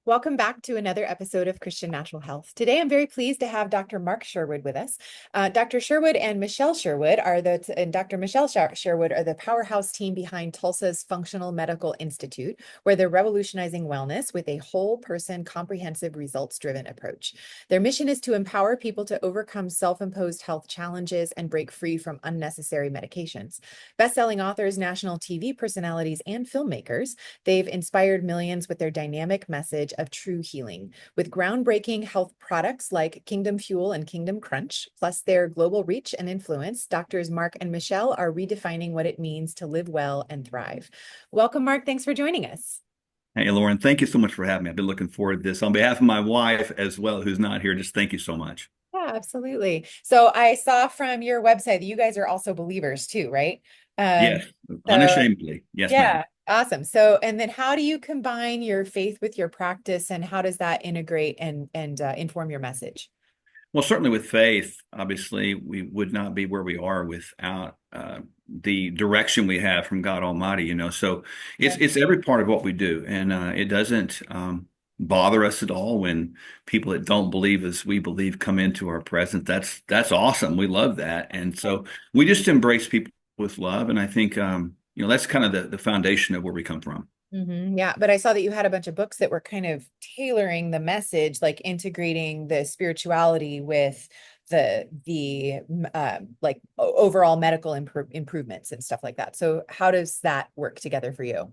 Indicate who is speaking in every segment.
Speaker 1: Welcome back to another episode of Christian Natural Health. Today, I'm very pleased to have Dr. Mark Sherwood with us. Dr. Sherwood and Michele Sherwood Dr. Michele Sherwood are the powerhouse team behind Tulsa's Functional Medical Institute, where they're revolutionizing wellness with a whole person, comprehensive, results-driven approach. Their mission is to empower people to overcome self-imposed health challenges and break free from unnecessary medications. Best-selling authors, national TV personalities, and filmmakers, they've inspired millions with their dynamic message of true healing. With groundbreaking health products like Kingdom Fuel and Kingdom Krunch, plus their global reach and influence, doctors Mark and Michele are redefining what it means to live well and thrive. Welcome, Mark. Thanks for joining us.
Speaker 2: Hey, Lauren, thank you so much for having me. I've been looking forward to this. On behalf of my wife as well, who's not here, just thank you so much.
Speaker 1: Yeah, absolutely. So I saw from your website that you guys are also believers too, right? Um,
Speaker 2: Yes,
Speaker 1: so
Speaker 2: unashamedly. Yes, ma'am.
Speaker 1: yeah, awesome. So, and then how do you combine your faith with your practice, and how does that integrate and inform your message?
Speaker 2: Well, certainly with faith, obviously, we would not be where we are without the direction we have from God Almighty, So
Speaker 1: Yeah.
Speaker 2: it's every part of what we do, and it doesn't bother us at all when people that don't believe as we believe come into our presence. That's awesome. We love that, and so we just embrace people with love, and I think that's kind of the foundation of where we come from.
Speaker 1: Yeah, but I saw that you had a bunch of books that were kind of tailoring the message, like integrating the spirituality with the like overall medical improvements and stuff like that. So how does that work together for you?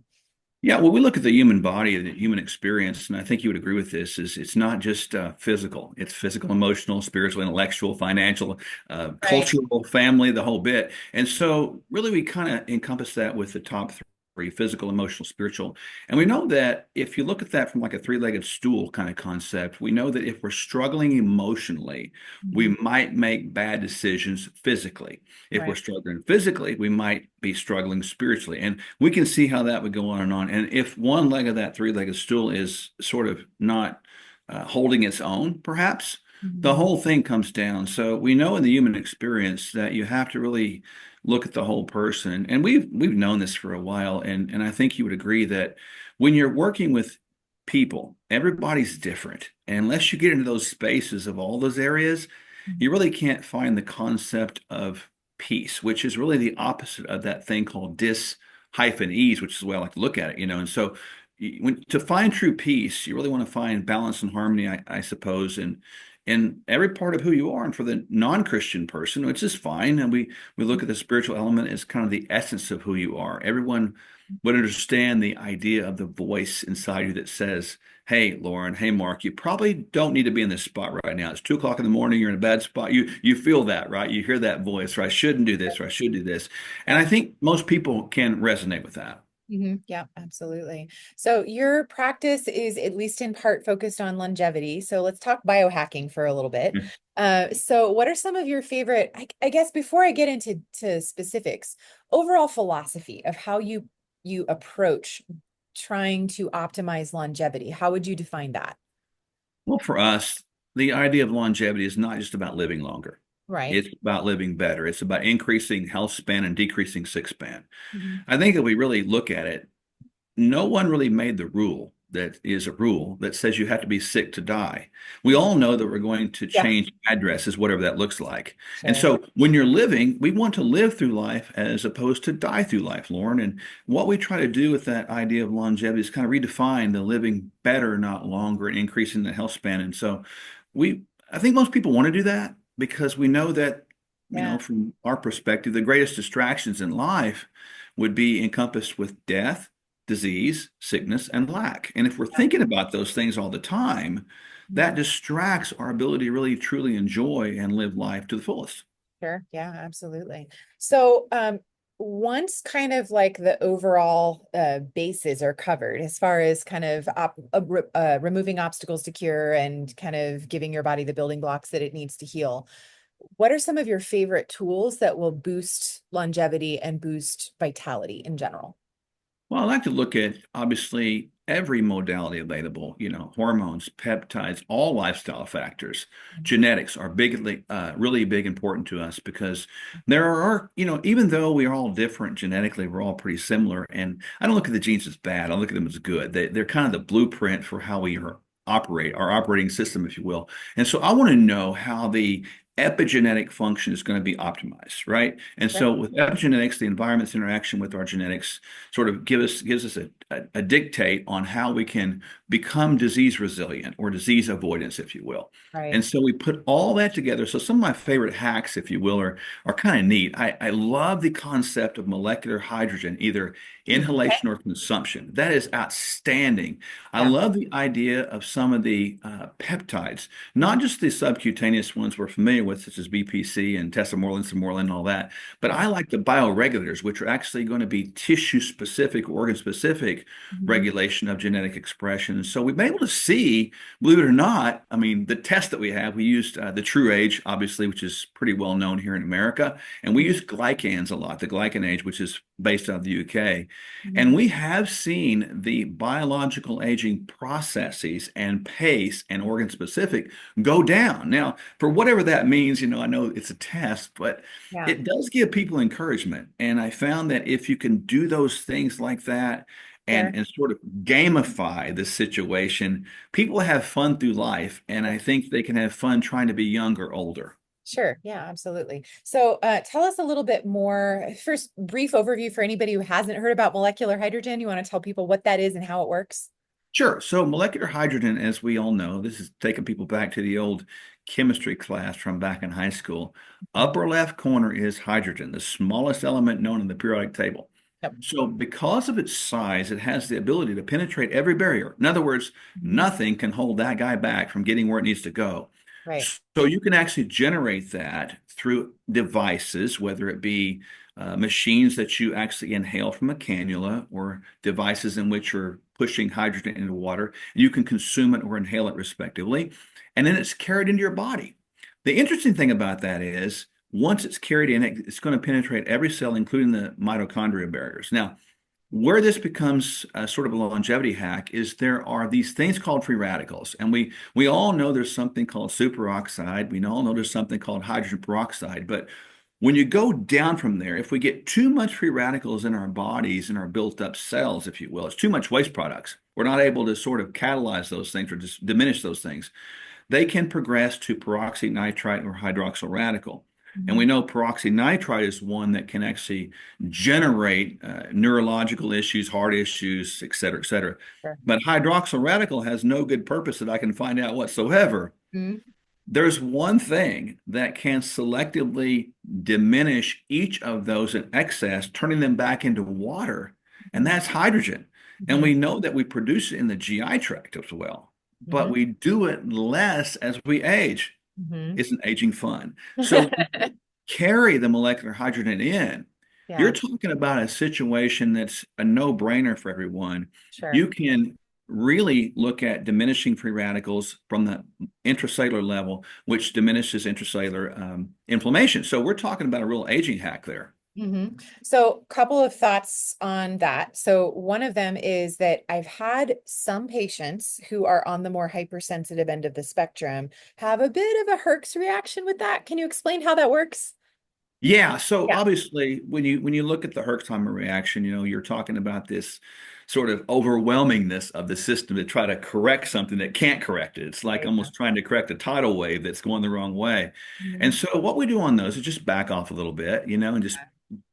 Speaker 2: Yeah, well, we look at the human body, the human experience, and I think you would agree with this, is it's not just physical. It's physical, emotional, spiritual, intellectual, financial,
Speaker 1: Right.
Speaker 2: cultural, family, the whole bit. And so really we kind of encompass that with the top three, physical, emotional, spiritual. And we know that if you look at that from like a three-legged stool kind of concept, we know that if we're struggling emotionally, we
Speaker 1: Mhm.
Speaker 2: might make bad decisions physically. If we're
Speaker 1: Right.
Speaker 2: struggling physically, we might be struggling spiritually. And we can see how that would go on and on. And if one leg of that three-legged stool is sort of not holding its own, perhaps, the
Speaker 1: Mhm.
Speaker 2: whole thing comes down. So we know in the human experience that you have to really look at the whole person. And we've known this for a while. And I think you would agree that when you're working with people, everybody's different. And unless you get into those spaces of all those areas,
Speaker 1: Mhm.
Speaker 2: you really can't find the concept of peace, which is really the opposite of that thing called dis hyphen ease, which is the way I like to look at it. And so to find true peace, you really want to find balance and harmony, I suppose, in every part of who you are. And for the non-Christian person, which is fine, and we look at the spiritual element as kind of the essence of who you are. Everyone would understand the idea of the voice inside you that says, "Hey, Lauren. Hey, Mark. You probably don't need to be in this spot right now. It's 2 o'clock in the morning. You're in a bad spot. You feel that, right? You hear that voice, or I shouldn't do this, or I should do this." And I think most people can resonate with that.
Speaker 1: Yeah, absolutely. So your practice is at least in part focused on longevity. So let's talk biohacking for a little bit. So what are some of your favorite, I guess before I get into specifics, overall philosophy of how you approach trying to optimize longevity? How would you define that?
Speaker 2: Well, for us, the idea of longevity is not just about living longer.
Speaker 1: Right.
Speaker 2: It's about living better. It's about increasing health span and decreasing sick span.
Speaker 1: Mhm.
Speaker 2: I think if we really look at it, no one really made the rule that is a rule that says you have to be sick to die. We all know that we're going to
Speaker 1: Yeah,
Speaker 2: change addresses, whatever that looks like. And
Speaker 1: sure.
Speaker 2: so when you're living, we want to live through life as opposed to die through life, Lauren. And what we try to do with that idea of longevity is kind of redefine the living better, not longer, and increasing the health span. And so I think most people want to do that because we know that,
Speaker 1: Yeah.
Speaker 2: from our perspective, the greatest distractions in life would be encompassed with death, disease, sickness, and lack. And if we're
Speaker 1: Yeah.
Speaker 2: thinking about those things all the time, that
Speaker 1: Mhm.
Speaker 2: distracts our ability to really truly enjoy and live life to the fullest.
Speaker 1: Sure. Yeah, absolutely. So, once kind of like the overall bases are covered, as far as kind of removing obstacles to cure and kind of giving your body the building blocks that it needs to heal, what are some of your favorite tools that will boost longevity and boost vitality in general?
Speaker 2: Well, I like to look at obviously every modality available, hormones, peptides, all lifestyle factors. Genetics are really big important to us because there are, even though we are all different genetically, we're all pretty similar. And I don't look at the genes as bad. I look at them as good. They're kind of the blueprint for how we operate, our operating system, if you will. And so I want to know how the epigenetic function is going to be optimized, right? And
Speaker 1: Sure.
Speaker 2: so with epigenetics, the environment's interaction with our genetics sort of gives us a dictate on how we can become disease resilient or disease avoidance, if you will.
Speaker 1: Right.
Speaker 2: And so we put all that together. So some of my favorite hacks, if you will, are kind of neat. I love the concept of molecular hydrogen, either
Speaker 1: Okay.
Speaker 2: inhalation or consumption. That is outstanding. I
Speaker 1: Yeah.
Speaker 2: love the idea of some of the peptides, not just the subcutaneous ones we're familiar with, such as BPC and tesamorelin, samorelin, and all that, but
Speaker 1: Yeah.
Speaker 2: I like the bioregulators, which are actually going to be tissue specific, organ specific
Speaker 1: Mhm.
Speaker 2: regulation of genetic expression. So we've been able to see, believe it or not, I mean, the test that we used the True Age, obviously, which is pretty well known here in America. And we
Speaker 1: Mhm.
Speaker 2: use glycans a lot, the glycan age, which is based out of the UK.
Speaker 1: Mhm.
Speaker 2: And we have seen the biological aging processes and pace and organ specific go down. Now, for whatever that means, I know it's a test, but
Speaker 1: Yeah.
Speaker 2: it does give people encouragement. And I found that if you can do those things like that
Speaker 1: Sure.
Speaker 2: and sort of gamify the situation, people have fun through life. And I think they can have fun trying to be young or older.
Speaker 1: Sure. Yeah, absolutely. So, tell us a little bit more. First, brief overview for anybody who hasn't heard about molecular hydrogen. You want to tell people what that is and how it works?
Speaker 2: Sure. So molecular hydrogen, as we all know, this is taking people back to the old chemistry class from back in high school.
Speaker 1: Mhm.
Speaker 2: Upper left corner is hydrogen, the smallest element known in the periodic table.
Speaker 1: Yep.
Speaker 2: So because of its size, it has the ability to penetrate every barrier. In other words,
Speaker 1: Mhm.
Speaker 2: nothing can hold that guy back from getting where it needs to go.
Speaker 1: Right.
Speaker 2: So you can actually generate that through devices, whether it be machines that you actually inhale from a cannula or devices in which you're pushing hydrogen into water. You can consume it or inhale it respectively. And then it's carried into your body. The interesting thing about that is once it's carried in, it's going to penetrate every cell, including the mitochondria barriers. Now, where this becomes a sort of a longevity hack is there are these things called free radicals. And we all know there's something called superoxide. We all know there's something called hydrogen peroxide. But when you go down from there, if we get too much free radicals in our bodies, in our built up cells, if you will, it's too much waste products. We're not able to sort of catalyze those things or just diminish those things. They can progress to peroxynitrite or hydroxyl radical. And
Speaker 1: Mhm.
Speaker 2: we know peroxynitrite is one that can actually generate neurological issues, heart issues, et cetera, et cetera.
Speaker 1: Sure.
Speaker 2: But hydroxyl radical has no good purpose that I can find out whatsoever.
Speaker 1: Mhm.
Speaker 2: There's one thing that can selectively diminish each of those in excess, turning them back into water, and
Speaker 1: Mhm.
Speaker 2: that's hydrogen. And
Speaker 1: Mhm.
Speaker 2: we know that we produce it in the GI tract as well, but
Speaker 1: Mhm.
Speaker 2: we do it less as we age.
Speaker 1: Mhm.
Speaker 2: Isn't aging fun? So when you carry the molecular hydrogen in, you're
Speaker 1: Yeah,
Speaker 2: talking about a situation that's a no-brainer for everyone.
Speaker 1: sure.
Speaker 2: You can really look at diminishing free radicals from the intracellular level, which diminishes intracellular inflammation. So we're talking about a real aging hack there.
Speaker 1: So, couple of thoughts on that. So, one of them is that I've had some patients who are on the more hypersensitive end of the spectrum have a bit of a Herx reaction with that. Can you explain how that works?
Speaker 2: Yeah, so
Speaker 1: Yeah.
Speaker 2: obviously when you look at the Herxheimer reaction, you're talking about this sort of overwhelmingness of the system to try to correct something that can't correct it. It's like
Speaker 1: Right.
Speaker 2: almost trying to correct a tidal wave that's going the wrong way. And
Speaker 1: Mhm.
Speaker 2: so what we do on those is just back off a little bit, and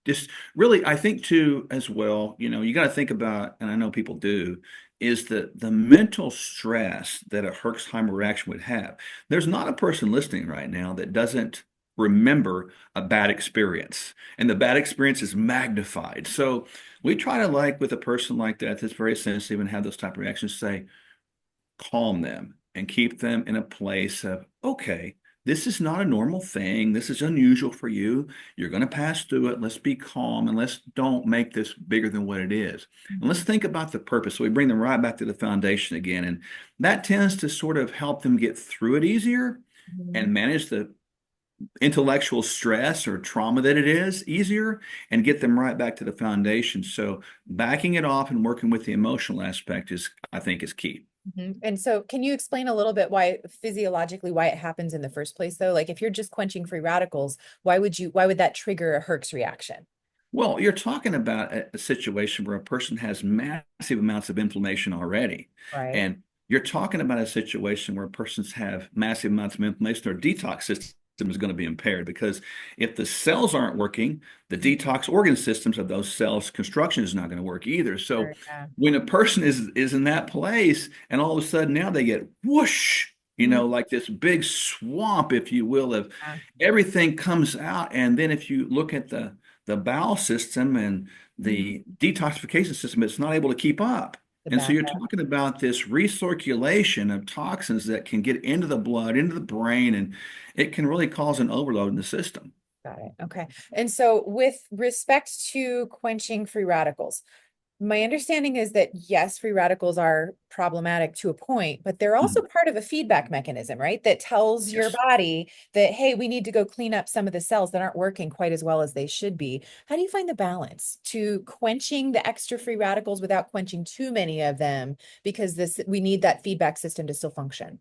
Speaker 2: just really I think too as well, you got to think about, and I know people do, is the mental stress that a Herxheimer reaction would have. There's not a person listening right now that doesn't remember a bad experience, and the bad experience is magnified. So we try to, like, with a person like that that's very sensitive and have those type of reactions, say calm them and keep them in a place of, okay, this is not a normal thing, this is unusual for you, you're going to pass through it, let's be calm and let's don't make this bigger than what it is, and let's
Speaker 1: Mhm.
Speaker 2: think about the purpose. So we bring them right back to the foundation again, and that tends to sort of help them get through it easier
Speaker 1: Mhm.
Speaker 2: and manage the intellectual stress or trauma that it is easier and get them right back to the foundation. So backing it off and working with the emotional aspect is, I think, is key.
Speaker 1: And so can you explain a little bit why physiologically why it happens in the first place though? Like if you're just quenching free radicals, why would that trigger a Herx reaction?
Speaker 2: Well, you're talking about a situation where a person has massive amounts of inflammation already.
Speaker 1: Right.
Speaker 2: And you're talking about a situation where persons have massive amounts of inflammation, their detox system is going to be impaired because if the cells aren't working, the detox organ systems of those cells construction is not going to work either. So
Speaker 1: Sure, yeah.
Speaker 2: when a person is in that place and all of a sudden now they get whoosh,
Speaker 1: Mhm.
Speaker 2: like this big swamp, if you will, of
Speaker 1: Yeah.
Speaker 2: everything comes out. And then if you look at the bowel system and
Speaker 1: Mhm.
Speaker 2: the detoxification system, it's not able to keep up.
Speaker 1: The
Speaker 2: And so you're
Speaker 1: backup.
Speaker 2: talking about this recirculation of toxins that can get into the blood, into the brain, and it can really cause an overload in the system.
Speaker 1: Got it. Okay. And so with respect to quenching free radicals, my understanding is that yes, free radicals are problematic to a point, but they're also
Speaker 2: Mhm.
Speaker 1: part of a feedback mechanism, right? That tells your
Speaker 2: Yes.
Speaker 1: body that, hey, we need to go clean up some of the cells that aren't working quite as well as they should be. How do you find the balance to quenching the extra free radicals without quenching too many of them? Because we need that feedback system to still function.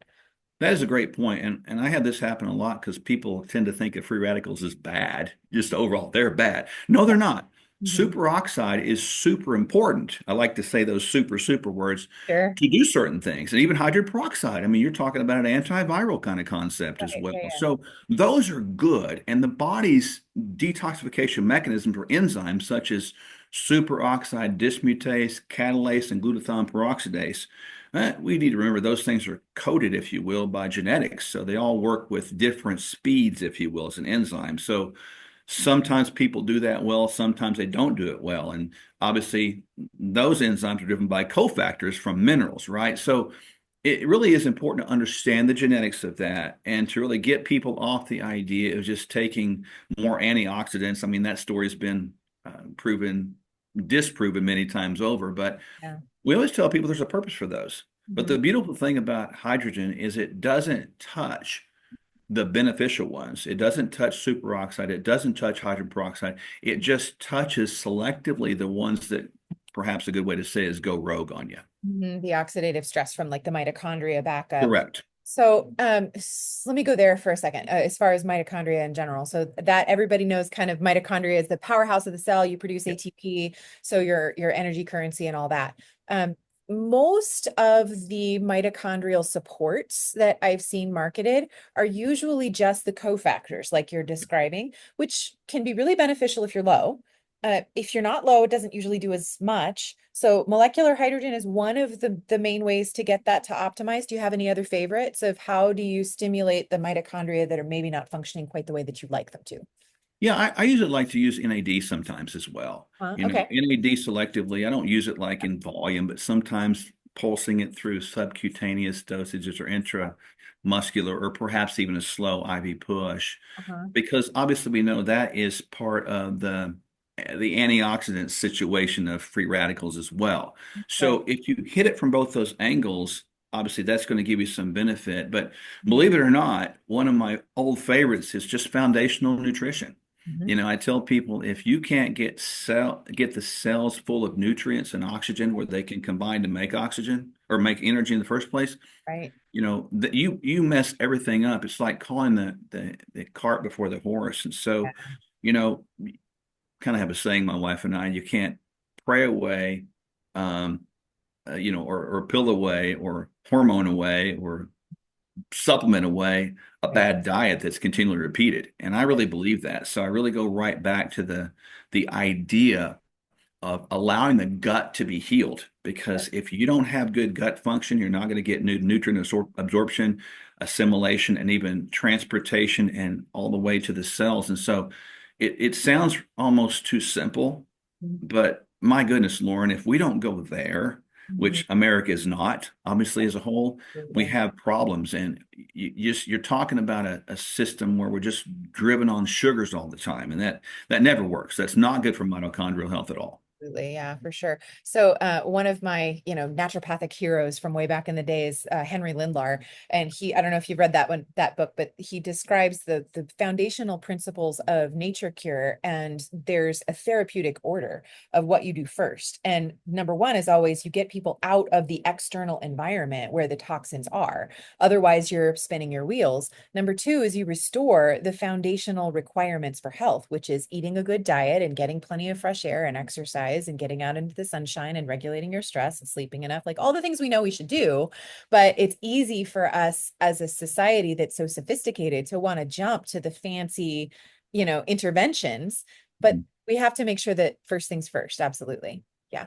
Speaker 2: That is a great point. And I had this happen a lot because people tend to think of free radicals as bad, just overall, they're bad. No, they're not.
Speaker 1: Mhm.
Speaker 2: Superoxide is super important. I like to say those super words
Speaker 1: Sure.
Speaker 2: to do certain things. And even hydrogen peroxide. I mean, you're talking about an antiviral kind of concept as
Speaker 1: Right.
Speaker 2: well.
Speaker 1: Yeah, yeah.
Speaker 2: So those are good. And the body's detoxification mechanisms or enzymes such as superoxide dismutase, catalase, and glutathione peroxidase, we need to remember those things are coded, if you will, by genetics. So they all work with different speeds, if you will, as an enzyme. So sometimes people do that well, sometimes they don't do it well. And obviously, those enzymes are driven by cofactors from minerals, right? So it really is important to understand the genetics of that and to really get people off the idea of just taking more antioxidants. I mean, that story's been disproven many times over, but
Speaker 1: Yeah.
Speaker 2: we always tell people there's a purpose for those. But
Speaker 1: Mhm.
Speaker 2: the beautiful thing about hydrogen is it doesn't touch the beneficial ones. It doesn't touch superoxide. It doesn't touch hydrogen peroxide. It just touches selectively the ones that perhaps a good way to say is go rogue on you.
Speaker 1: The oxidative stress from like the mitochondria backup.
Speaker 2: Correct.
Speaker 1: So, let me go there for a second, as far as mitochondria in general. So that everybody knows kind of mitochondria is the powerhouse of the cell. You produce
Speaker 2: Yep.
Speaker 1: ATP, so your energy currency and all that. Um, Most of the mitochondrial supports that I've seen marketed are usually just the cofactors like you're describing, which can be really beneficial if you're low. If you're not low, it doesn't usually do as much. So molecular hydrogen is one of the main ways to get that to optimize. Do you have any other favorites of how do you stimulate the mitochondria that are maybe not functioning quite the way that you'd like them to?
Speaker 2: Yeah, I usually like to use NAD sometimes as well.
Speaker 1: Okay.
Speaker 2: NAD selectively. I don't use it like in volume, but sometimes pulsing it through subcutaneous dosages or intramuscular or perhaps even a slow IV push.
Speaker 1: Uh-huh.
Speaker 2: Because obviously we know that is part of the antioxidant situation of free radicals as well.
Speaker 1: Right.
Speaker 2: So if you hit it from both those angles, obviously that's going to give you some benefit. But
Speaker 1: Mhm.
Speaker 2: believe it or not, one of my old favorites is just foundational nutrition.
Speaker 1: Mhm.
Speaker 2: I tell people if you can't get the cells full of nutrients and oxygen where they can combine to make oxygen or make energy in the first place,
Speaker 1: Right.
Speaker 2: that you mess everything up. It's like calling the cart before the horse. And so,
Speaker 1: Yeah.
Speaker 2: you know, kind of have a saying, my wife and I, you can't pray away, um, or pill away, or hormone away, or supplement away a
Speaker 1: Right.
Speaker 2: bad diet that's continually repeated. And I really believe that. So I really go right back to the idea of allowing the gut to be healed. Because if you don't have good gut function, you're not going to get nutrient absorption, assimilation, and even transportation and all the way to the cells. And so it sounds almost too simple,
Speaker 1: Mhm.
Speaker 2: but my goodness, Lauren, if we don't go there,
Speaker 1: Mhm.
Speaker 2: which America is not, obviously as a whole, we
Speaker 1: Absolutely.
Speaker 2: have problems. And you're talking about a system where we're just driven on sugars all the time, and that never works. That's not good for mitochondrial health at all.
Speaker 1: Absolutely. Yeah, for sure. So one of my, naturopathic heroes from way back in the days, Henry Lindlar, and I don't know if you've read that book, but he describes the foundational principles of nature cure, and there's a therapeutic order of what you do first. And number one is always you get people out of the external environment where the toxins are. Otherwise, you're spinning your wheels. Number two is you restore the foundational requirements for health, which is eating a good diet and getting plenty of fresh air and exercise and getting out into the sunshine and regulating your stress and sleeping enough, like all the things we know we should do. But it's easy for us as a society that's so sophisticated to want to jump to the fancy, interventions. But we have to make sure that first things first. Absolutely. Yeah.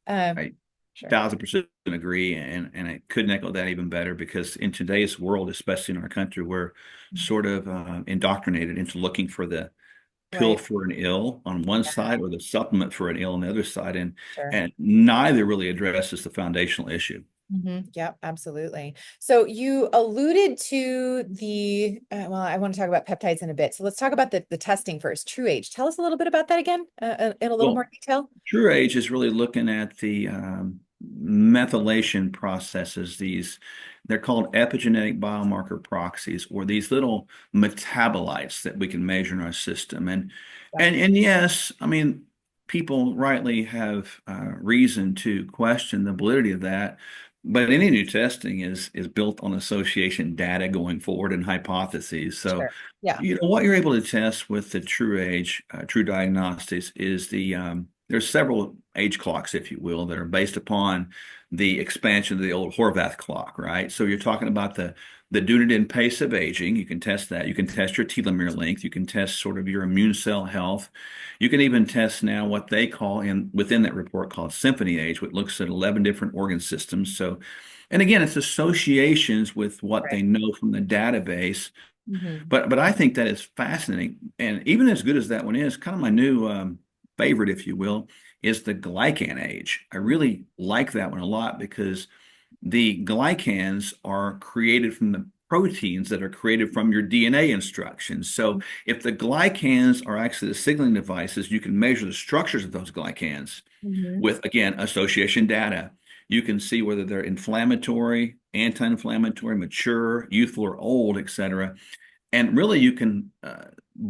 Speaker 2: I
Speaker 1: Sure.
Speaker 2: 1000% agree, and I couldn't echo that even better because in today's world, especially in our country, we're sort of indoctrinated into looking for the pill
Speaker 1: Right.
Speaker 2: for an ill on one
Speaker 1: Yeah,
Speaker 2: side or the supplement for an ill on the other side, and
Speaker 1: sure.
Speaker 2: and neither really addresses the foundational issue.
Speaker 1: Yep, absolutely. So you alluded to well, I want to talk about peptides in a bit. So let's talk about the testing first. True age. Tell us a little bit about that again, in a little
Speaker 2: Well,
Speaker 1: more detail.
Speaker 2: True Age is really looking at the methylation processes. They're called epigenetic biomarker proxies, or these little metabolites that we can measure in our system. And
Speaker 1: Yeah,
Speaker 2: and yes, I mean, people rightly have reason to question the validity of that. But any new testing is built on association data going forward and hypotheses. So
Speaker 1: sure. Yeah.
Speaker 2: what you're able to test with the True Age, True Diagnostics is there's several age clocks, if you will, that are based upon the expansion of the old Horvath clock, right? So you're talking about the Dunedin pace of aging. You can test that. You can test your telomere length. You can test sort of your immune cell health. You can even test now what they call within that report called Symphony Age, which looks at 11 different organ systems. So, and again, it's associations with what
Speaker 1: Right.
Speaker 2: they know from the database,
Speaker 1: Hmm.
Speaker 2: but I think that is fascinating, and even as good as that one is, kind of my new favorite, if you will, is the glycan age. I really like that one a lot because the glycans are created from the proteins that are created from your DNA instructions. So if the glycans are actually the signaling devices, you can measure the structures of those glycans
Speaker 1: Hmm.
Speaker 2: with, again, association data. You can see whether they're inflammatory, anti-inflammatory, mature, youthful, or old, etc. And really, you can,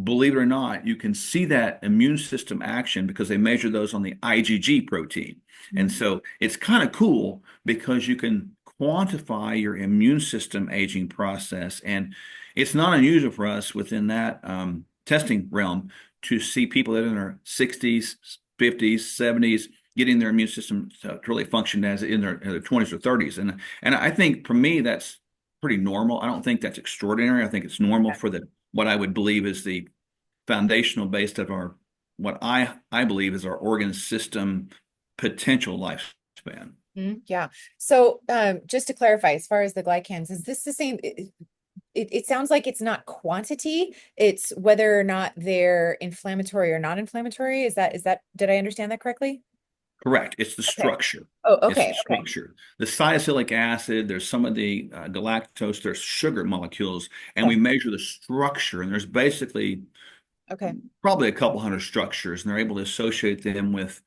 Speaker 2: believe it or not, you can see that immune system action because they measure those on the IgG protein. And so it's kind of cool because you can quantify your immune system aging process. And it's not unusual for us within that testing realm to see people that are in their 60s, 50s, 70s getting their immune system to really function as in their 20s or 30s. And I think for me, that's pretty normal. I don't think that's extraordinary. I think it's normal for the what I would believe is the foundational base of our what I believe is our organ system potential lifespan.
Speaker 1: Yeah. So just to clarify, as far as the glycans, is this the same? It sounds like it's not quantity, it's whether or not they're inflammatory or non-inflammatory. Did I understand that correctly?
Speaker 2: Correct. It's the
Speaker 1: Okay.
Speaker 2: structure.
Speaker 1: Oh,
Speaker 2: It's the
Speaker 1: okay. Okay.
Speaker 2: structure. The salicylic acid, there's some of the galactose, there's sugar molecules, and
Speaker 1: Okay.
Speaker 2: we measure the structure. And there's basically
Speaker 1: Okay.
Speaker 2: probably a couple hundred structures, and they're able to associate them with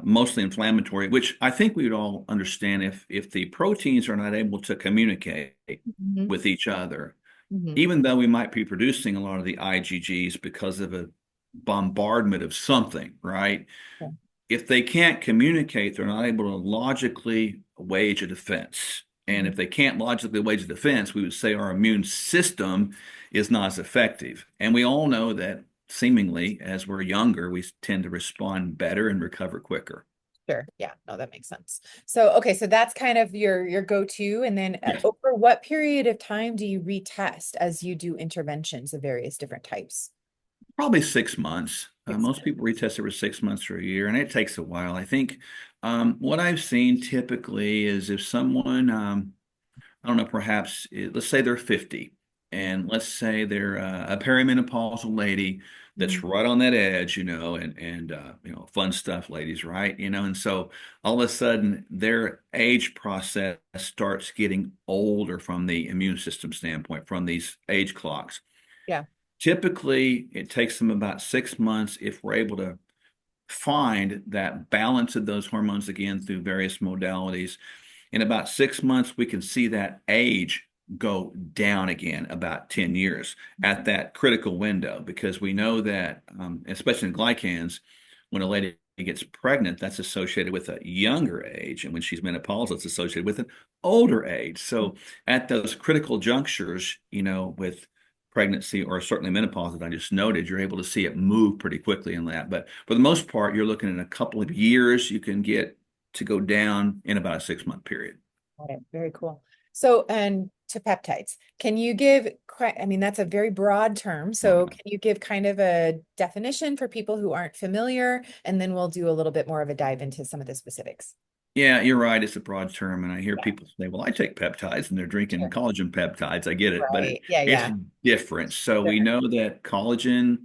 Speaker 2: mostly inflammatory, which I think we would all understand if the proteins are not able to communicate
Speaker 1: Hmm.
Speaker 2: with each other,
Speaker 1: Hmm.
Speaker 2: even though we might be producing a lot of the IgGs because of a bombardment of something, right?
Speaker 1: Okay.
Speaker 2: If they can't communicate, they're not able to logically wage a defense. And if
Speaker 1: Mhm.
Speaker 2: they can't logically wage a defense, we would say our immune system is not as effective. And we all know that seemingly as we're younger, we tend to respond better and recover quicker.
Speaker 1: Sure. Yeah. No, that makes sense. So, okay. So that's kind of your go-to. And then
Speaker 2: Yes.
Speaker 1: over what period of time do you retest as you do interventions of various different types?
Speaker 2: Probably 6 months.
Speaker 1: Six
Speaker 2: Most people retest every 6 months or a year, and it takes a while. I think what I've seen typically is if someone, I don't know, perhaps let's say they're 50, and let's say they're a perimenopausal lady that's
Speaker 1: months.
Speaker 2: right on that edge, fun stuff, ladies, right? And so all of a sudden their age process starts getting older from the immune system standpoint, from these age clocks.
Speaker 1: Yeah.
Speaker 2: Typically, it takes them about 6 months if we're able to find that balance of those hormones again through various modalities. In about 6 months, we can see that age go down again about 10 years at that critical window, because we know that, especially in glycans, when a lady gets pregnant, that's associated with a younger age. And when she's menopausal, it's associated with an older age. So at those critical junctures, with pregnancy or certainly menopause that I just noted, you're able to see it move pretty quickly in that. But for the most part, you're looking at a couple of years you can get to go down in about a 6 month period.
Speaker 1: Got it. Very cool. So, and to peptides, can you give, I mean, that's a very broad term.
Speaker 2: Oh,
Speaker 1: So
Speaker 2: yeah.
Speaker 1: can you give kind of a definition for people who aren't familiar? And then we'll do a little bit more of a dive into some of the specifics.
Speaker 2: Yeah, you're right. It's a broad term. And I hear
Speaker 1: Yeah,
Speaker 2: people say, well, I take peptides and they're drinking
Speaker 1: sure.
Speaker 2: collagen peptides. I get it, but
Speaker 1: Right. Yeah,
Speaker 2: it's
Speaker 1: yeah.
Speaker 2: different. So we
Speaker 1: Different.
Speaker 2: know that collagen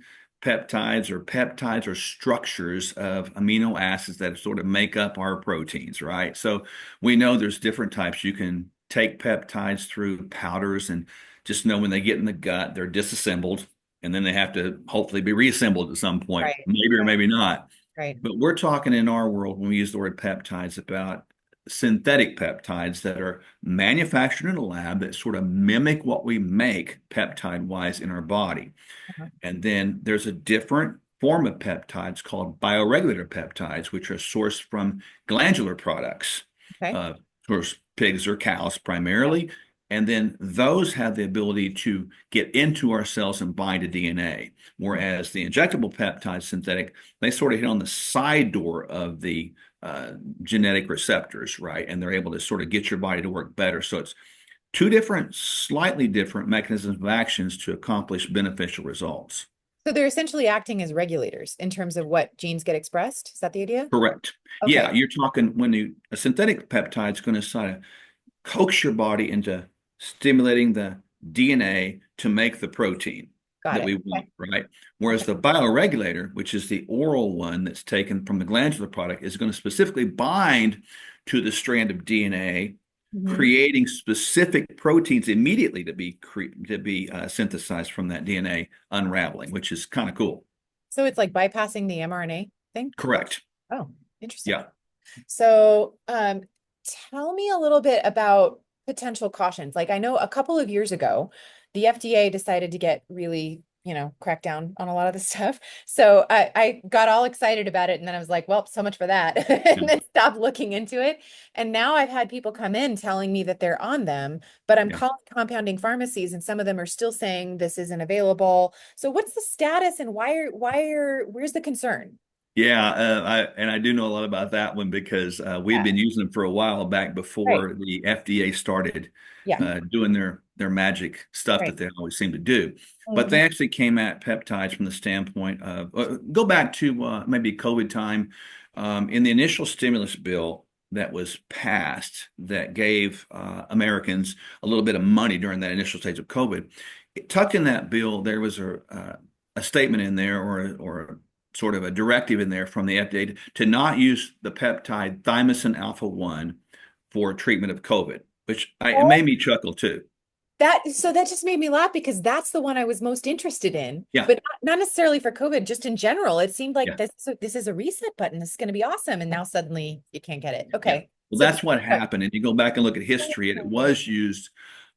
Speaker 2: peptides are structures of amino acids that sort of make up our proteins, right? So we know there's different types. You can take peptides through powders and just know when they get in the gut, they're disassembled and then they have to hopefully be reassembled at some point,
Speaker 1: Right.
Speaker 2: maybe or
Speaker 1: Right.
Speaker 2: maybe not.
Speaker 1: Right.
Speaker 2: But we're talking in our world when we use the word peptides about synthetic peptides that are manufactured in a lab that sort of mimic what we make peptide wise in our body.
Speaker 1: Uh-huh.
Speaker 2: And then there's a different form of peptides called bioregulator peptides, which are sourced from glandular products,
Speaker 1: Okay.
Speaker 2: of course, pigs or cows
Speaker 1: Yeah.
Speaker 2: primarily. And then those have the ability to get into our cells and bind to DNA. Whereas the injectable peptides, synthetic, they sort of hit on the side door of the genetic receptors, right? And they're able to sort of get your body to work better. So it's two different, slightly different mechanisms of actions to accomplish beneficial results.
Speaker 1: So they're essentially acting as regulators in terms of what genes get expressed. Is that the idea?
Speaker 2: Correct.
Speaker 1: Okay.
Speaker 2: Yeah, you're talking when a synthetic peptide is going to sort of coax your body into stimulating the DNA to make the protein
Speaker 1: Got
Speaker 2: that
Speaker 1: it.
Speaker 2: we
Speaker 1: Okay.
Speaker 2: want, right? Whereas
Speaker 1: Okay.
Speaker 2: the bioregulator, which is the oral one that's taken from the glandular product, is going to specifically bind to the strand of DNA,
Speaker 1: Mhm.
Speaker 2: creating specific proteins immediately to be synthesized from that DNA unraveling, which is kind of cool.
Speaker 1: So it's like bypassing the mRNA thing?
Speaker 2: Correct.
Speaker 1: Oh, interesting.
Speaker 2: Yeah.
Speaker 1: So, tell me a little bit about potential cautions. Like I know a couple of years ago, the FDA decided to get really, crack down on a lot of the stuff. So I got all excited about it, and then I was like, well, so much for that,
Speaker 2: Yeah.
Speaker 1: and then stopped looking into it. And now I've had people come in telling me that they're on them, but I'm
Speaker 2: Yeah.
Speaker 1: calling compounding pharmacies, and some of them are still saying this isn't available. So what's the status, and where's the concern?
Speaker 2: Yeah, I do know a lot about that one because we had
Speaker 1: Yeah.
Speaker 2: been using them for a while back
Speaker 1: Right.
Speaker 2: before the FDA started
Speaker 1: Yeah.
Speaker 2: doing their magic stuff
Speaker 1: Right.
Speaker 2: that they always seem to do. But
Speaker 1: Mhm.
Speaker 2: they actually came at peptides from the standpoint of go back to maybe COVID time, in the initial stimulus bill that was passed that gave Americans a little bit of money during that initial stage of COVID. Tucked in that bill, there was a statement in there or sort of a directive in there from the FDA to not use the peptide thymosin alpha 1 for treatment of COVID, which it made me chuckle too.
Speaker 1: That just made me laugh because that's the one I was most interested in,
Speaker 2: Yeah,
Speaker 1: but not necessarily for COVID, just in general. It seemed like
Speaker 2: yeah,
Speaker 1: this is a reset button. This is going to be awesome. And now suddenly you can't get it.
Speaker 2: yeah.
Speaker 1: Okay.
Speaker 2: Well,
Speaker 1: So
Speaker 2: that's what happened. And you go back and look at history, and it was used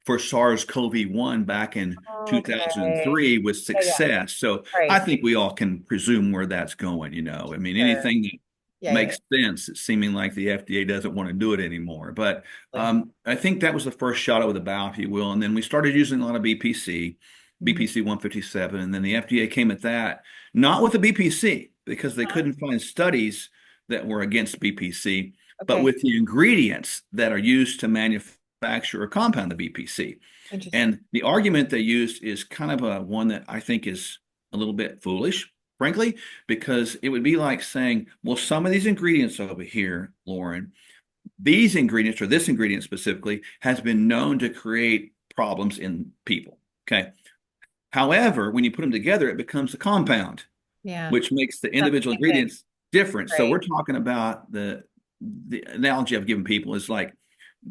Speaker 2: for SARS-CoV-1 back in
Speaker 1: okay.
Speaker 2: 2003 with
Speaker 1: Yeah, yeah.
Speaker 2: success. So I
Speaker 1: Right.
Speaker 2: think we all can presume where that's going, you know. I mean,
Speaker 1: Sure.
Speaker 2: anything that
Speaker 1: Yeah, yeah,
Speaker 2: makes sense, it's seeming like the FDA doesn't want to do it anymore. But
Speaker 1: yeah.
Speaker 2: I think that was the first shot over the bow, if you will. And then we started using a lot of BPC,
Speaker 1: Mhm.
Speaker 2: BPC 157, and then the FDA came at that, not with the BPC, because they
Speaker 1: Huh?
Speaker 2: couldn't find studies that were against BPC, but
Speaker 1: Okay.
Speaker 2: with the ingredients that are used to manufacture or compound the BPC.
Speaker 1: Interesting.
Speaker 2: And the argument they used is kind of a one that I think is a little bit foolish, frankly, because it would be like saying, well, some of these ingredients over here, Lauren, these ingredients or this ingredient specifically has been known to create problems in people. Okay. However, when you put them together, it becomes a compound,
Speaker 1: Yeah.
Speaker 2: which makes the
Speaker 1: Not the
Speaker 2: individual
Speaker 1: same thing.
Speaker 2: ingredients different. So
Speaker 1: Right.
Speaker 2: we're talking about the analogy I've given people is like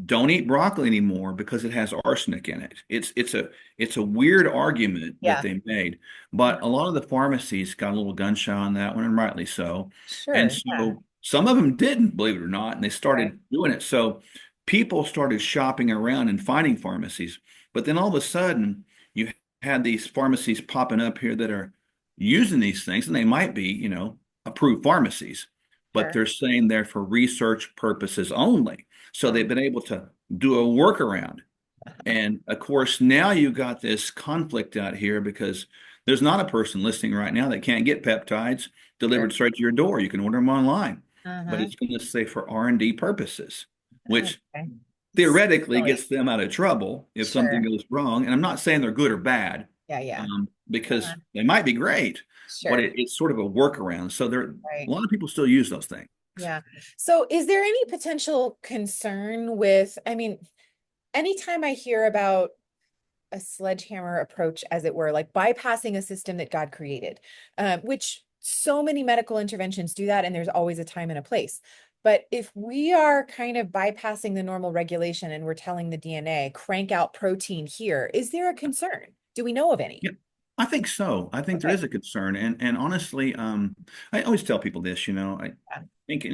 Speaker 2: don't eat broccoli anymore because it has arsenic in it. It's a weird argument that
Speaker 1: Yeah.
Speaker 2: they made,
Speaker 1: Yeah.
Speaker 2: but a lot of the pharmacies got a little gun shy on that one, and rightly so. And
Speaker 1: Sure. Yeah.
Speaker 2: so some of them didn't, believe it or not, and they
Speaker 1: Right.
Speaker 2: started doing it. So people started shopping around and finding pharmacies. But then all of a sudden, you had these pharmacies popping up here that are using these things, and they might be, approved pharmacies, but
Speaker 1: Sure.
Speaker 2: they're saying they're for research purposes only. So
Speaker 1: Uh,
Speaker 2: they've been able to do a workaround. And of course, now you got this conflict out here because there's not a person listening right now that can't get peptides
Speaker 1: sure.
Speaker 2: delivered straight to your door. You can order them online, but
Speaker 1: Uh-huh.
Speaker 2: it's going to say for R&D purposes, which
Speaker 1: Okay.
Speaker 2: theoretically
Speaker 1: Silly.
Speaker 2: gets them out of trouble if something
Speaker 1: Sure.
Speaker 2: goes wrong. And I'm not saying they're good or bad,
Speaker 1: Yeah. Yeah. Uh-huh.
Speaker 2: because they might be great, but
Speaker 1: Sure.
Speaker 2: it's sort of a workaround. So there, a
Speaker 1: Right.
Speaker 2: lot of people still use those things.
Speaker 1: Yeah. So is there any potential concern with, I mean, anytime I hear about a sledgehammer approach, as it were, like bypassing a system that God created, which so many medical interventions do that, and there's always a time and a place. But if we are kind of bypassing the normal regulation and we're telling the DNA, crank out protein here, is there a concern? Do we know of any?
Speaker 2: Yeah, I think so. I think there
Speaker 1: Okay.
Speaker 2: is a concern, and honestly, I always tell people this. I
Speaker 1: Yeah.
Speaker 2: think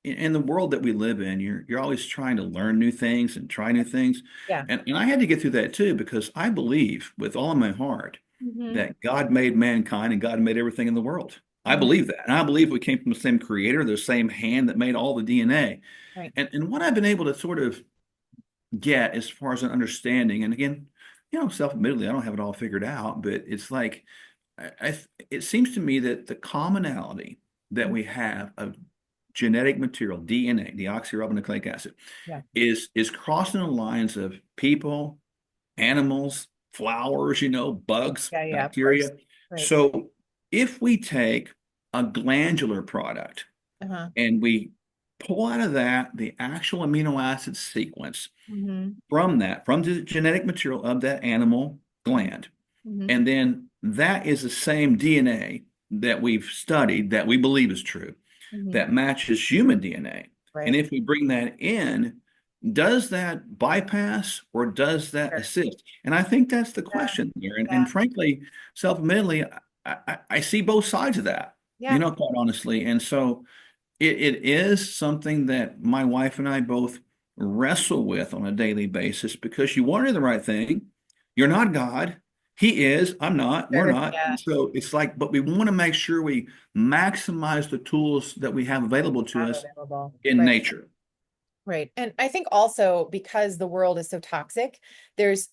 Speaker 2: in the world that we live in, you're always trying to learn new things and try new things,
Speaker 1: Yeah.
Speaker 2: and I had to get through that too because I believe with all of my heart
Speaker 1: Hmm.
Speaker 2: that God made mankind and God made everything in the world. I
Speaker 1: Hmm.
Speaker 2: believe that, and I believe we came from the same creator, the same hand that made all the DNA.
Speaker 1: Right.
Speaker 2: And what I've been able to sort of get as far as an understanding, and again, self-admittedly, I don't have it all figured out, but it's like it seems to me that the commonality that
Speaker 1: Mhm.
Speaker 2: we have of genetic material, DNA, deoxyribonucleic acid,
Speaker 1: Yeah.
Speaker 2: is crossing the lines of people, animals, flowers, bugs,
Speaker 1: Yeah. Yeah. Of course.
Speaker 2: bacteria.
Speaker 1: Right.
Speaker 2: So if we take a glandular product
Speaker 1: Uh-huh.
Speaker 2: and we pull out of that the actual amino acid sequence
Speaker 1: Hmm.
Speaker 2: from the genetic material of that animal gland,
Speaker 1: Hmm.
Speaker 2: and then that is the same DNA that we've studied that we believe is true,
Speaker 1: Hmm.
Speaker 2: that matches human DNA. And
Speaker 1: Right.
Speaker 2: if we bring that in, does that bypass or does that
Speaker 1: Sure.
Speaker 2: assist? And I think that's the
Speaker 1: Yeah.
Speaker 2: question there. And
Speaker 1: Yeah.
Speaker 2: frankly, self-admittedly, I see both sides of that,
Speaker 1: Yeah.
Speaker 2: quite honestly. And so it is something that my wife and I both wrestle with on a daily basis because you want to do the right thing. You're not God. He is. I'm not. We're
Speaker 1: Sure.
Speaker 2: not.
Speaker 1: Yeah.
Speaker 2: And so it's like, but we want to make sure we maximize the tools that we have available to
Speaker 1: Have
Speaker 2: us
Speaker 1: available.
Speaker 2: in
Speaker 1: Right.
Speaker 2: nature.
Speaker 1: Right. And I think also because the world is so toxic, there's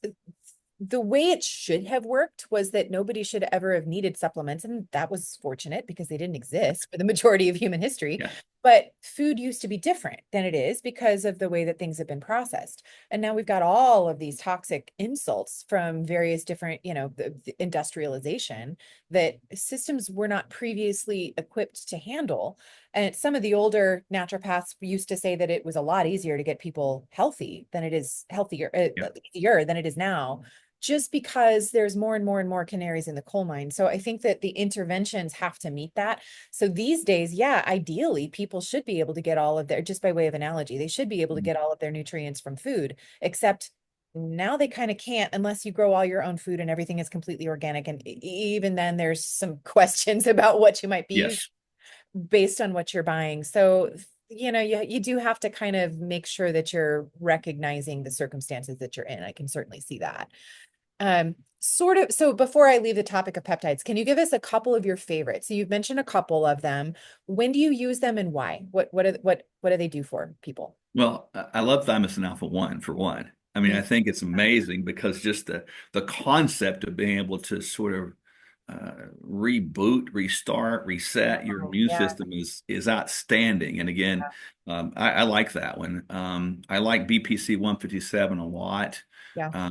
Speaker 1: the way it should have worked was that nobody should ever have needed supplements. And that was fortunate because they didn't exist for the majority of human history.
Speaker 2: Yeah.
Speaker 1: But food used to be different than it is because of the way that things have been processed. And now we've got all of these toxic insults from various different, the industrialization that systems were not previously equipped to handle. And some of the older naturopaths used to say that it was a lot easier to get people healthy than it is
Speaker 2: Yeah.
Speaker 1: easier than it is now, just because there's more and more and more canaries in the coal mine. So I think that the interventions have to meet that. So these days, yeah, ideally, people should be able to get all of their, just by way of analogy, they should be able to get all of their nutrients from food, except now they kind of can't unless you grow all your own food and everything is completely organic. And even then, there's some questions about what you might be using
Speaker 2: Yes.
Speaker 1: based on what you're buying. So, you do have to kind of make sure that you're recognizing the circumstances that you're in. I can certainly see that. Sort of, so before I leave the topic of peptides, can you give us a couple of your favorites? So you've mentioned a couple of them. When do you use them and why? What do they do for people?
Speaker 2: Well, I love thymosin alpha 1 for one. I mean, I
Speaker 1: Me.
Speaker 2: think it's amazing because just the concept of being able to sort of reboot, restart, reset your
Speaker 1: Oh,
Speaker 2: immune
Speaker 1: yeah,
Speaker 2: system is outstanding. And again, I like that one. I like BPC 157 a lot.
Speaker 1: yeah,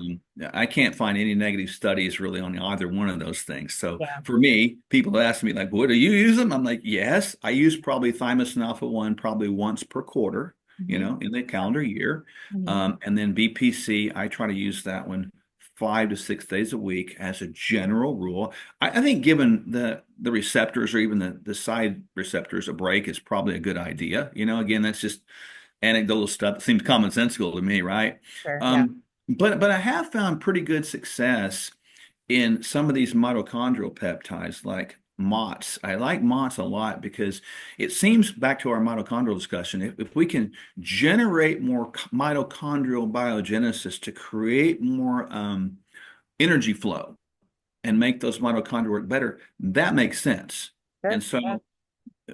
Speaker 2: I can't find any negative studies really on either one of those things. So
Speaker 1: yeah.
Speaker 2: for me, people ask me like, "What do you use them?" I'm like, "Yes, I use probably thymosin alpha 1 probably once per quarter."
Speaker 1: Mhm.
Speaker 2: In the
Speaker 1: Yeah.
Speaker 2: calendar year.
Speaker 1: Mhm.
Speaker 2: And then BPC, I try to use that one 5 to 6 days a week as a general rule. I think giving the receptors or even the side receptors a break is probably a good idea. Again, that's just anecdotal stuff that seems commonsensical to me, right?
Speaker 1: Sure. Yeah.
Speaker 2: But I have found pretty good success in some of these mitochondrial peptides like MOTS. I like MOTS a lot because it seems back to our mitochondrial discussion, if we can generate more mitochondrial biogenesis to create more energy flow and make those mitochondria work better, that makes sense.
Speaker 1: Sure.
Speaker 2: And so
Speaker 1: Yeah.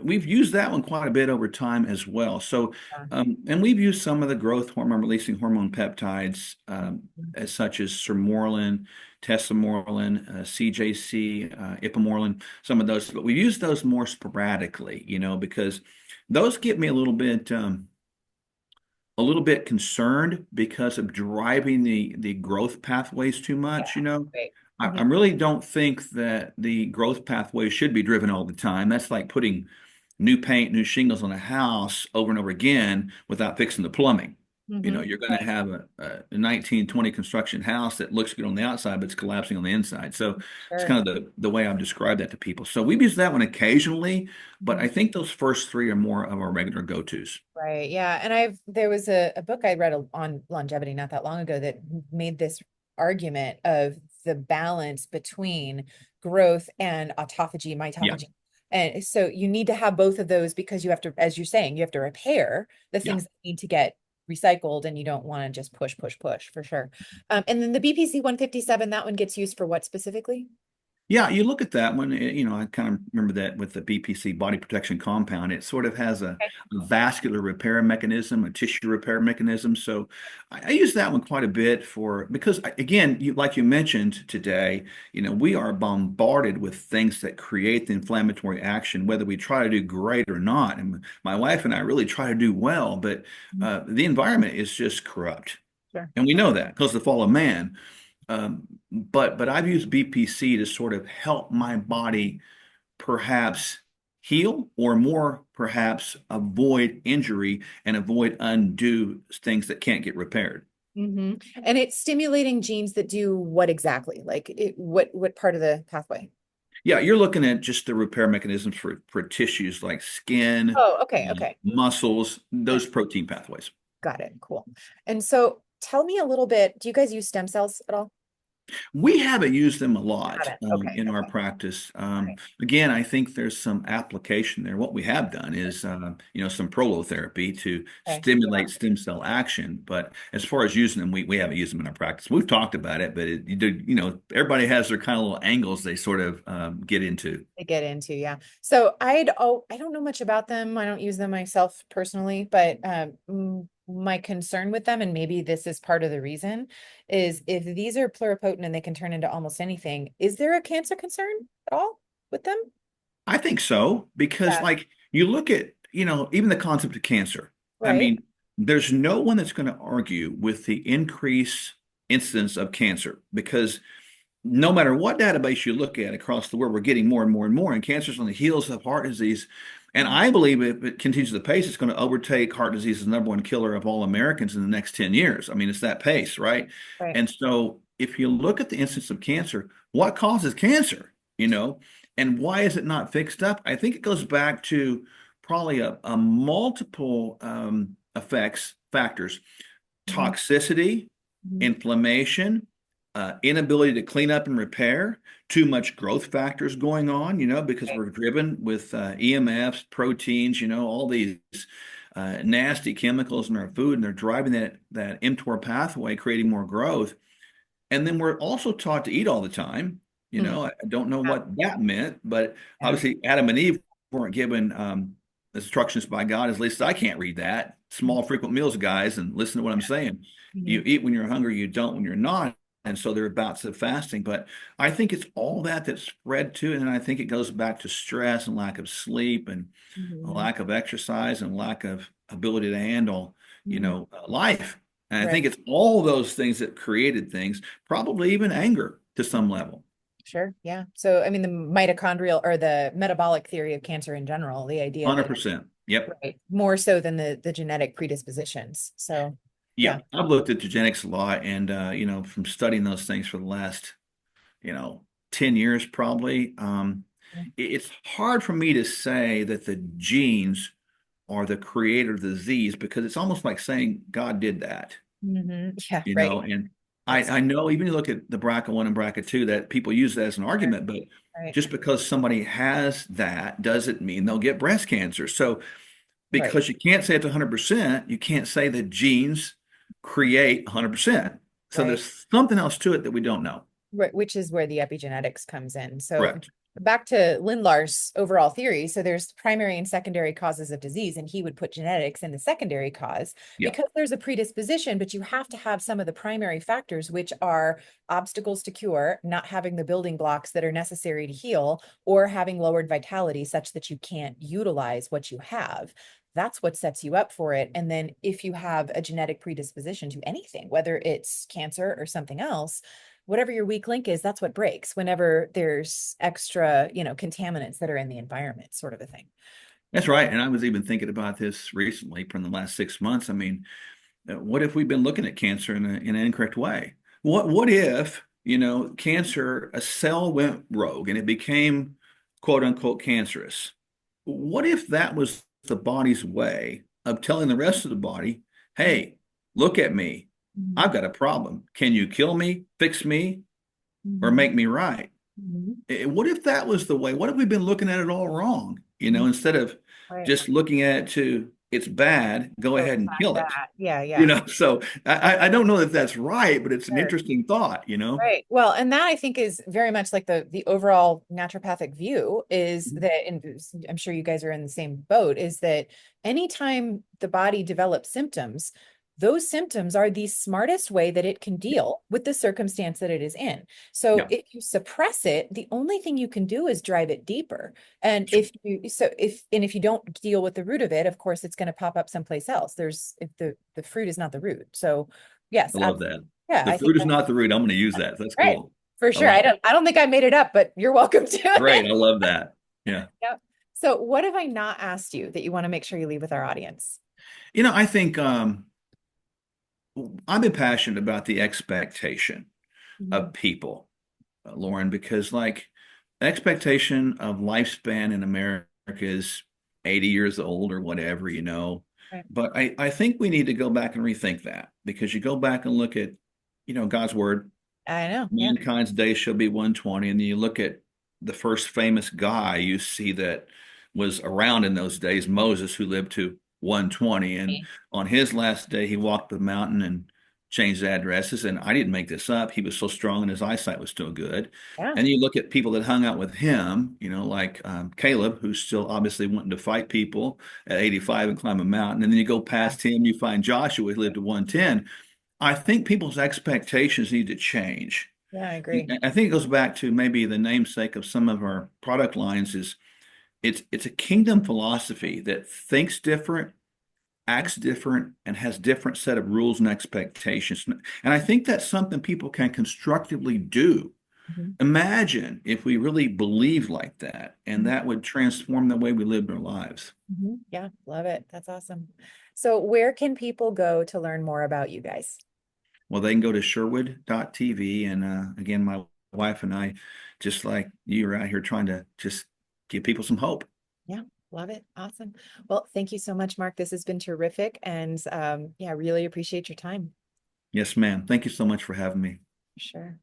Speaker 2: we've used that one quite a bit over time as well. So,
Speaker 1: Yeah.
Speaker 2: and we've used some of the growth hormone releasing hormone peptides,
Speaker 1: Mhm.
Speaker 2: as such as sermorelin, tesamorelin, CJC, ipamorelin, some of those, but we use those more sporadically, because those get me a little bit concerned because of driving the growth pathways too
Speaker 1: Yeah.
Speaker 2: much.
Speaker 1: Right.
Speaker 2: I
Speaker 1: Mhm.
Speaker 2: really don't think that the growth pathways should be driven all the time. That's like putting new paint, new shingles on a house over and over again without fixing the plumbing.
Speaker 1: Mhm.
Speaker 2: You're going to
Speaker 1: Right.
Speaker 2: have a 1920 construction house that looks good on the outside, but it's collapsing on the inside. So it's
Speaker 1: Sure.
Speaker 2: kind of the way I've described that to people. So we've used that one occasionally, but
Speaker 1: Mhm.
Speaker 2: I think those first three are more of our regular go-tos.
Speaker 1: Right. Yeah. And there was a book I read on longevity not that long ago that made this argument of the balance between growth and autophagy,
Speaker 2: Yeah,
Speaker 1: mitophagy. And so you need to have both of those because you have to, as you're saying, you have to repair the
Speaker 2: yeah.
Speaker 1: things that need to get recycled and you don't want to just push, push, push for sure. And then the BPC 157, that one gets used for what specifically?
Speaker 2: Yeah, you look at that one, I kind of remember that with the BPC body protection compound. It sort of has
Speaker 1: Okay.
Speaker 2: a vascular repair mechanism, a tissue repair mechanism. So I use that one quite a bit because again, like you mentioned today, we are bombarded with things that create the inflammatory action, whether we try to do great or not. And my wife and I really try to do well, but
Speaker 1: Mhm.
Speaker 2: the environment is just corrupt.
Speaker 1: Sure.
Speaker 2: And we know that because the fall of man. But I've used BPC to sort of help my body perhaps heal or more perhaps avoid injury and avoid undue things that can't get repaired.
Speaker 1: Hmm. And it's stimulating genes that do what exactly? Like what part of the pathway?
Speaker 2: Yeah, you're looking at just the repair mechanisms for tissues like skin,
Speaker 1: Oh, okay, okay.
Speaker 2: muscles,
Speaker 1: Yeah,
Speaker 2: those protein pathways.
Speaker 1: got it. Cool. And so tell me a little bit, do you guys use stem cells at all?
Speaker 2: We haven't used them a lot
Speaker 1: Haven't. Okay,
Speaker 2: in our
Speaker 1: okay.
Speaker 2: practice.
Speaker 1: All right.
Speaker 2: Again, I think there's some application there. What we have done is, some prolotherapy to
Speaker 1: Okay.
Speaker 2: stimulate stem cell action. But as far as using them, we haven't used them in our practice. We've talked about it, but everybody has their kind of little angles they sort of get into.
Speaker 1: To get into, yeah. So I don't know much about them. I don't use them myself personally, but my concern with them, and maybe this is part of the reason, is if these are pluripotent and they can turn into almost anything, is there a cancer concern at all with them?
Speaker 2: I think so, because
Speaker 1: Yeah.
Speaker 2: like you look at, even the concept of cancer. I
Speaker 1: Right.
Speaker 2: mean, there's no one that's going to argue with the increased incidence of cancer because no matter what database you look at across the world, we're getting more and more and more, and cancer's on the heels of heart disease. And
Speaker 1: Mhm.
Speaker 2: I believe if it continues the pace, it's going to overtake heart disease as the number one killer of all Americans in the next 10 years. I mean, it's that pace, right?
Speaker 1: Right.
Speaker 2: And so if you look at the incidence of cancer, what causes cancer, and why is it not fixed up? I think it goes back to probably a multiple factors,
Speaker 1: Mhm.
Speaker 2: toxicity,
Speaker 1: Mhm.
Speaker 2: inflammation, inability to clean up and repair, too much growth factors going on, because
Speaker 1: Right.
Speaker 2: we're driven with EMFs, proteins, all these nasty chemicals in our food, and they're driving that mTOR pathway, creating more growth. And then we're also taught to eat all the time.
Speaker 1: Mhm.
Speaker 2: I don't know what that meant, but
Speaker 1: Yeah.
Speaker 2: obviously Adam and Eve weren't given instructions by God. At least I can't read that. Small, frequent meals, guys, and listen to what I'm saying. You
Speaker 1: Mhm.
Speaker 2: eat when you're hungry, you don't when you're not. And so there are bouts of fasting. But I think it's all that that's spread to it. And I think it goes back to stress and lack of sleep and a
Speaker 1: Mhm.
Speaker 2: lack of exercise and lack of ability to handle,
Speaker 1: Mhm.
Speaker 2: life. And I
Speaker 1: Right.
Speaker 2: think it's all those things that created things, probably even anger to some level.
Speaker 1: Sure. Yeah. So, I mean, the mitochondrial or the metabolic theory of cancer in general, the idea that,
Speaker 2: 100%. Yep.
Speaker 1: right, more so than the genetic predispositions. So,
Speaker 2: Yeah.
Speaker 1: yeah.
Speaker 2: I've looked at the genetics a lot and, from studying those things for the last, you know, 10 years probably, it's hard for me to say that the genes are the creator of the disease, because it's almost like saying God did that,
Speaker 1: Yeah,
Speaker 2: you
Speaker 1: right.
Speaker 2: know. And
Speaker 1: That's
Speaker 2: I know, even you look at the BRCA1 and BRCA2, that people use that as an argument, but
Speaker 1: right.
Speaker 2: just because somebody has that doesn't mean they'll get breast cancer. So
Speaker 1: Right.
Speaker 2: because you can't say it's 100%, you can't say that genes create 100%. So
Speaker 1: Right.
Speaker 2: there's something else to it that we don't know.
Speaker 1: Right, which is where the epigenetics comes in. So
Speaker 2: Correct.
Speaker 1: back to Lindlar's overall theory. So there's primary and secondary causes of disease, and he would put genetics in the secondary cause
Speaker 2: Yeah.
Speaker 1: because there's a predisposition, but you have to have some of the primary factors, which are obstacles to cure, not having the building blocks that are necessary to heal, or having lowered vitality such that you can't utilize what you have. That's what sets you up for it. And then if you have a genetic predisposition to anything, whether it's cancer or something else, whatever your weak link is, that's what breaks whenever there's extra, contaminants that are in the environment, sort of a thing.
Speaker 2: That's right. And I was even thinking about this recently from the last 6 months. I mean, what if we've been looking at cancer in an incorrect way? What if, cancer, a cell went rogue and it became quote unquote cancerous? What if that was the body's way of telling the rest of the body, hey, look at me.
Speaker 1: Mhm.
Speaker 2: I've got a problem. Can you kill me, fix me, or
Speaker 1: Mhm.
Speaker 2: make me right?
Speaker 1: Mhm.
Speaker 2: What if that was the way? What if we've been looking at it all wrong?
Speaker 1: Mhm.
Speaker 2: Instead of
Speaker 1: Right.
Speaker 2: just looking at it to it's bad, go
Speaker 1: So it's
Speaker 2: ahead and
Speaker 1: not
Speaker 2: kill it.
Speaker 1: that. Yeah, yeah.
Speaker 2: So I don't know that that's right, but it's an
Speaker 1: Sure.
Speaker 2: interesting thought.
Speaker 1: Right. Well, and that I think is very much like the overall naturopathic view is that, and I'm sure you guys are in the same boat, is that anytime the body develops symptoms, those symptoms are the smartest way that it can deal with the circumstance that it is in. So
Speaker 2: Yeah,
Speaker 1: if you suppress it, the only thing you can do is drive it deeper. And
Speaker 2: sure.
Speaker 1: if you don't deal with the root of it, of course, it's going to pop up someplace else. If the fruit is not the root. So yes,
Speaker 2: I love that.
Speaker 1: yeah,
Speaker 2: The
Speaker 1: I think
Speaker 2: fruit is not the root. I'm going to use that. That's
Speaker 1: right.
Speaker 2: cool.
Speaker 1: For
Speaker 2: I
Speaker 1: sure.
Speaker 2: like it.
Speaker 1: I don't think I made it up, but you're welcome to it.
Speaker 2: Great. I love that. Yeah.
Speaker 1: Yep. So what have I not asked you that you want to make sure you leave with our audience?
Speaker 2: I think I've been passionate about the expectation
Speaker 1: Mhm.
Speaker 2: of people, Lauren, because like expectation of lifespan in America is 80 years old or whatever.
Speaker 1: Right.
Speaker 2: But I think we need to go back and rethink that, because you go back and look at, God's word,
Speaker 1: I know. Yeah.
Speaker 2: mankind's days shall be 120. And then you look at the first famous guy you see that was around in those days, Moses, who lived to 120. And on his last day, he walked the mountain and changed addresses. And I didn't make this up. He was so strong and his eyesight was still good.
Speaker 1: Yeah.
Speaker 2: And you look at people that hung out with him, like Caleb, who's still obviously wanting to fight people at 85 and climb a mountain. And then you go
Speaker 1: Yeah.
Speaker 2: past him, you find Joshua, who lived to 110. I think people's expectations need to change.
Speaker 1: Yeah, I agree.
Speaker 2: I think it goes back to maybe the namesake of some of our product lines is it's a kingdom philosophy that thinks different, acts different, and has different set of rules and expectations. And I think that's something people can constructively do.
Speaker 1: Mhm.
Speaker 2: Imagine if we really believed like that, and
Speaker 1: Mhm.
Speaker 2: that would transform the way we lived our lives.
Speaker 1: Mhm. Yeah, love it. That's awesome. So where can people go to learn more about you guys?
Speaker 2: Well, they can go to sherwood.tv. And again, my wife and I, just like you, are out here trying to just give people some hope.
Speaker 1: Yeah, love it. Awesome. Well, thank you so much, Mark. This has been terrific. And yeah, really appreciate your time.
Speaker 2: Yes, ma'am. Thank you so much for having me.
Speaker 1: Sure.